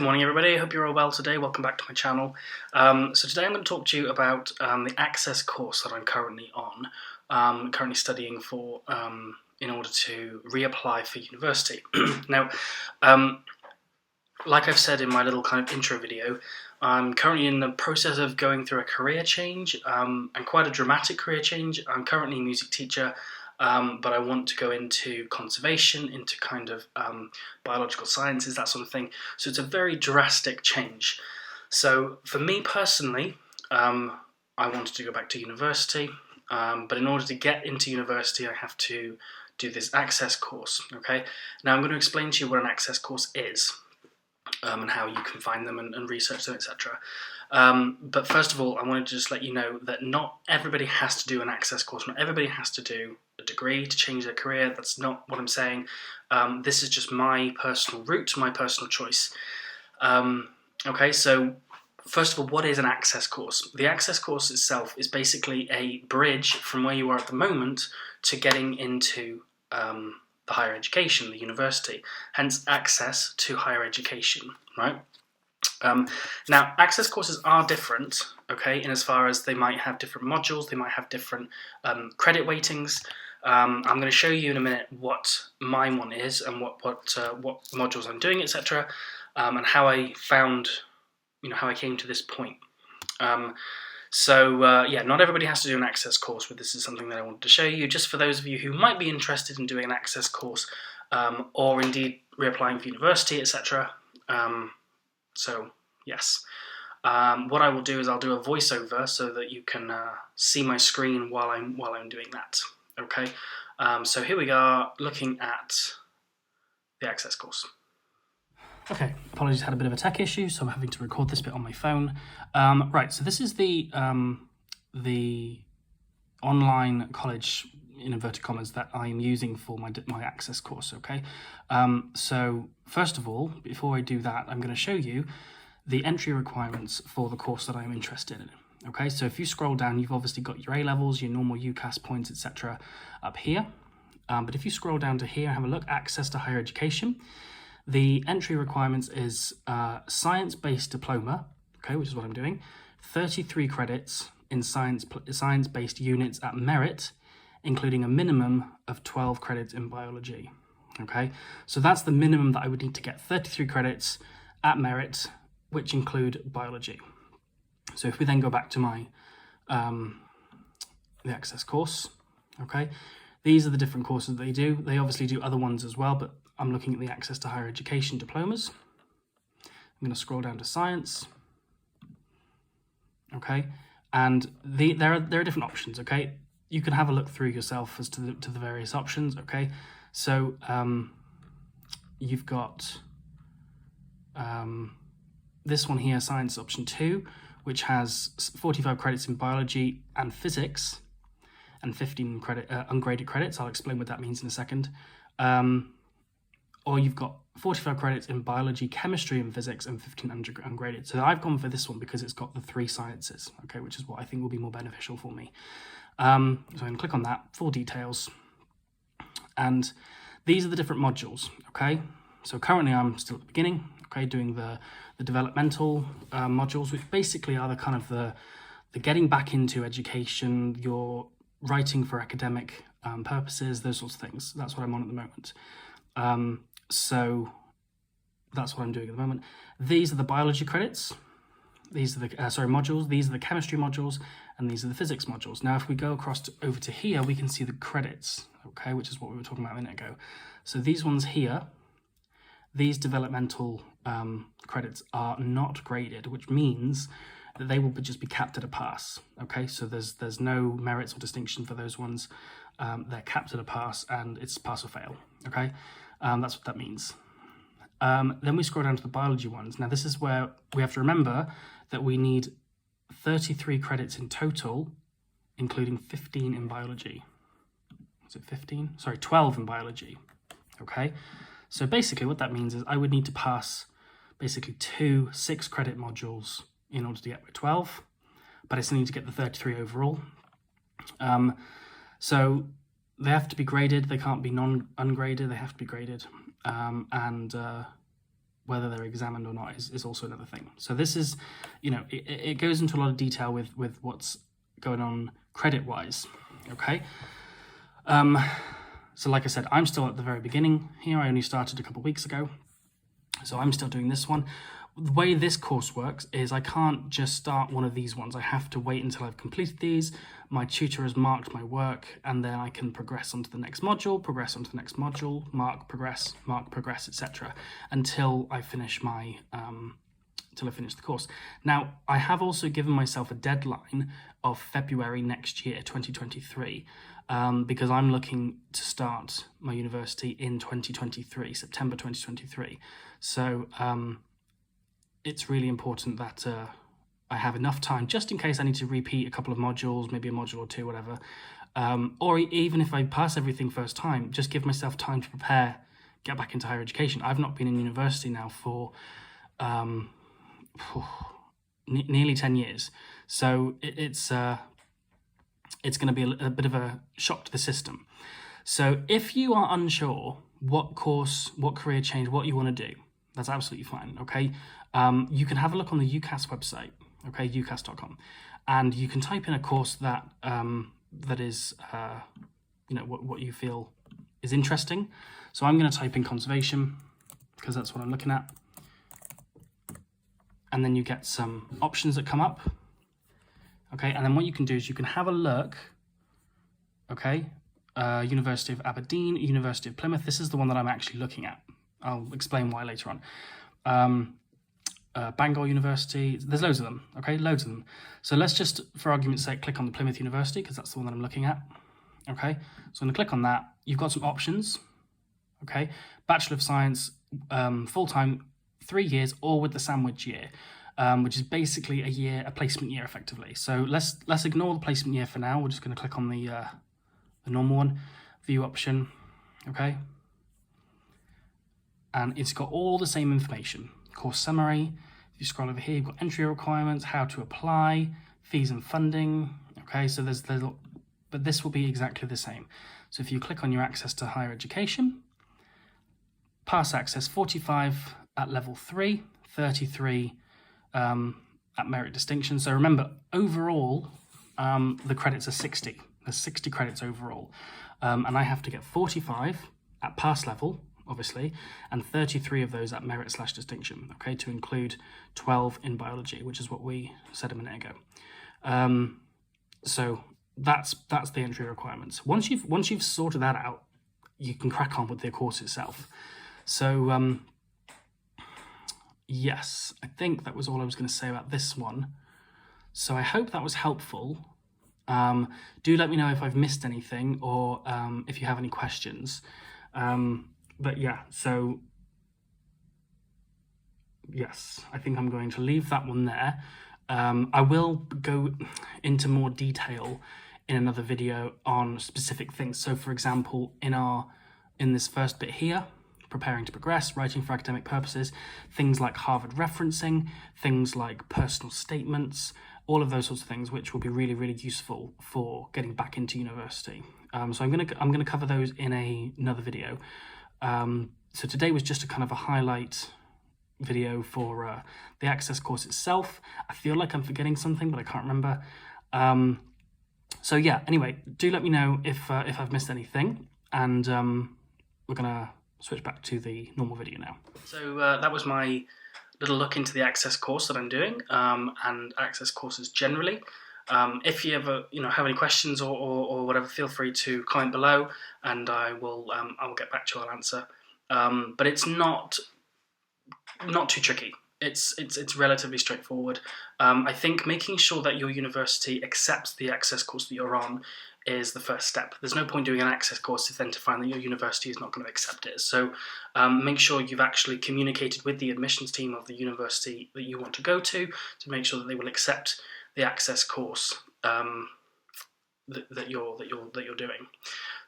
morning everybody, I hope you're all well today. Welcome back to my channel. So today I'm going to talk to you about the Access course that I'm currently on, currently studying for in order to reapply for university. Now, like I've said in my little kind of intro video, I'm currently in the process of going through a career change, and quite a dramatic career change. I'm currently a music teacher, but I want to go into conservation, into kind of biological sciences, that sort of thing. So it's a very drastic change. So for me personally, I wanted to go back to university, but in order to get into university, I have to do this Access course. Okay. Now I'm going to explain to you what an Access course is. And how you can find them and research them, etc. But first of all, I wanted to just let you know that not everybody has to do an Access course. Not everybody has to do a degree to change their career. That's not what I'm saying. This is just my personal route, my personal choice. Okay, so first of all, what is an Access course? The Access course itself is basically a bridge from where you are at the moment to getting into the higher education, the university, hence access to higher education, right? Now, Access courses are different, okay, in as far as they might have different modules, they might have different credit weightings. I'm going to show you in a minute what my one is and what modules I'm doing, etc., and how I found, how I came to this point. Yeah, not everybody has to do an Access course, but this is something that I wanted to show you, just for those of you who might be interested in doing an Access course, or indeed reapplying for university, etc. So, yes. What I will do is I'll do a voiceover so that you can see my screen while I'm doing that. Okay. So here we are, looking at the Access course. Okay, apologies, had a bit of a tech issue, so I'm having to record this bit on my phone. Right, so this is the online college, in inverted commas, that I am using for my Access course, okay? So first of all, before I do that, I'm going to show you the entry requirements for the course that I'm interested in. Okay, so if you scroll down, you've obviously got your A-levels, your normal UCAS points, etc. up here. But if you scroll down to here and have a look, Access to higher education, the entry requirements is science-based diploma, okay, which is what I'm doing, 33 credits in science-based units at merit, including a minimum of 12 credits in biology, okay? So that's the minimum that I would need to get, 33 credits at merit, which include biology. So if we then go back to my the Access course, okay, these are the different courses that they do. They obviously do other ones as well, but I'm looking at the Access to higher education diplomas. I'm going to scroll down to science. Okay, and there are different options. Okay, you can have a look through yourself as to the various options. Okay, so you've got this one here, science option 2, which has 45 credits in biology and physics, and 15 ungraded credits. I'll explain what that means in a second. Or you've got 45 credits in biology, chemistry, and physics, and 15 ungraded. So I've gone for this one because it's got the 3 sciences, okay, which is what I think will be more beneficial for me. So I'm going to click on that, full details. And these are the different modules, okay? So currently I'm still at the beginning, okay, doing the developmental modules, which basically are the kind of the getting back into education, your writing for academic purposes, those sorts of things. That's what I'm on at the moment. So that's what I'm doing at the moment. These are the biology credits. These are the modules. These are the chemistry modules, and these are the physics modules. Now, if we go across over to here, we can see the credits, okay, which is what we were talking about a minute ago. So these ones here, these developmental credits are not graded, which means that they will just be capped at a pass. Okay, so there's no merits or distinction for those ones. They're capped at a pass, and it's pass or fail. Okay, that's what that means. Then we scroll down to the biology ones. Now this is where we have to remember that we need 33 credits in total, including 15 in biology. Is it 15? Sorry, 12 in biology. Okay, so basically what that means is I would need to pass basically 2 6-credit modules in order to get my 12, but I still need to get the 33 overall. So they have to be graded. They can't be ungraded. They have to be graded. whether they're examined or not is also another thing. So this is, it goes into a lot of detail with what's going on credit-wise, okay? So like I said, I'm still at the very beginning here. I only started a couple of weeks ago, so I'm still doing this one. The way this course works is I can't just start one of these ones. I have to wait until I've completed these. My tutor has marked my work, and then I can progress onto the next module, progress onto the next module, mark, progress, etc. until I finish my until I finish the course. Now, I have also given myself a deadline of February next year, 2023, because I'm looking to start my university in 2023, September 2023. So it's really important that I have enough time, just in case I need to repeat a couple of modules, maybe a module or two, whatever. Or even if I pass everything first time, just give myself time to prepare, get back into higher education. I've not been in university now for nearly 10 years. So it's going to be a bit of a shock to the system. So if you are unsure what course, what career change, what you want to do, that's absolutely fine, okay? You can have a look on the UCAS website, okay, ucas.com, and you can type in a course that that is, what you feel is interesting. So I'm going to type in conservation, because that's what I'm looking at. And then you get some options that come up, okay? And then what you can do is you can have a look, okay? University of Aberdeen, University of Plymouth. This is the one that I'm actually looking at. I'll explain why later on. Bangor University, there's loads of them, okay, loads of them. So let's just, for argument's sake, click on the Plymouth University, because that's the one that I'm looking at, okay? So I'm gonna click on that. You've got some options, okay? Bachelor of Science, full-time, 3 years, or with the sandwich year, which is basically a placement year, effectively. So let's ignore the placement year for now. We're just gonna click on the normal one, view option, okay? And it's got all the same information. Course summary. If you scroll over here, you've got entry requirements, how to apply, fees and funding. Okay, so but this will be exactly the same. So if you click on your access to higher education, pass access 45 at level 3, 33 at merit distinction. So remember, overall, the credits are 60. There's 60 credits overall. And I have to get 45 at pass level, obviously, and 33 of those at merit/distinction, okay, to include 12 in biology, which is what we said a minute ago. So that's the entry requirements. Once you've sorted that out, you can crack on with the course itself. So yes, I think that was all I was going to say about this one. So I hope that was helpful. Do let me know if I've missed anything, or if you have any questions. But yeah, so yes, I think I'm going to leave that one there. I will go into more detail in another video on specific things. So for example, in this first bit here, preparing to progress, writing for academic purposes, things like Harvard referencing, things like personal statements, all of those sorts of things, which will be really, really useful for getting back into university. So I'm gonna cover those in another video. So today was just a kind of a highlight video for the Access course itself. I feel like I'm forgetting something, but I can't remember. So yeah, anyway, do let me know if I've missed anything, and we're gonna switch back to the normal video now. So that was my little look into the Access course that I'm doing, and Access courses generally. If you ever have any questions or whatever, feel free to comment below, and I will get back to you. I'll answer. But it's not too tricky. It's relatively straightforward. I think making sure that your university accepts the Access course that you're on is the first step. There's no point doing an Access course if then to find that your university is not going to accept it. So make sure you've actually communicated with the admissions team of the university that you want to go to make sure that they will accept the Access course that you're doing.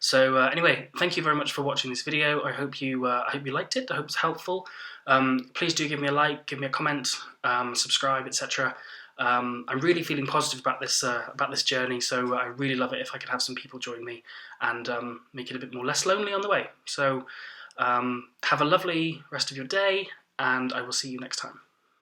So anyway, thank you very much for watching this video. I hope you liked it. I hope it's helpful. Please do give me a like, give me a comment, subscribe, etc. I'm really feeling positive about this journey. So I really love it if I could have some people join me and make it a bit more less lonely on the way. So have a lovely rest of your day, and I will see you next time.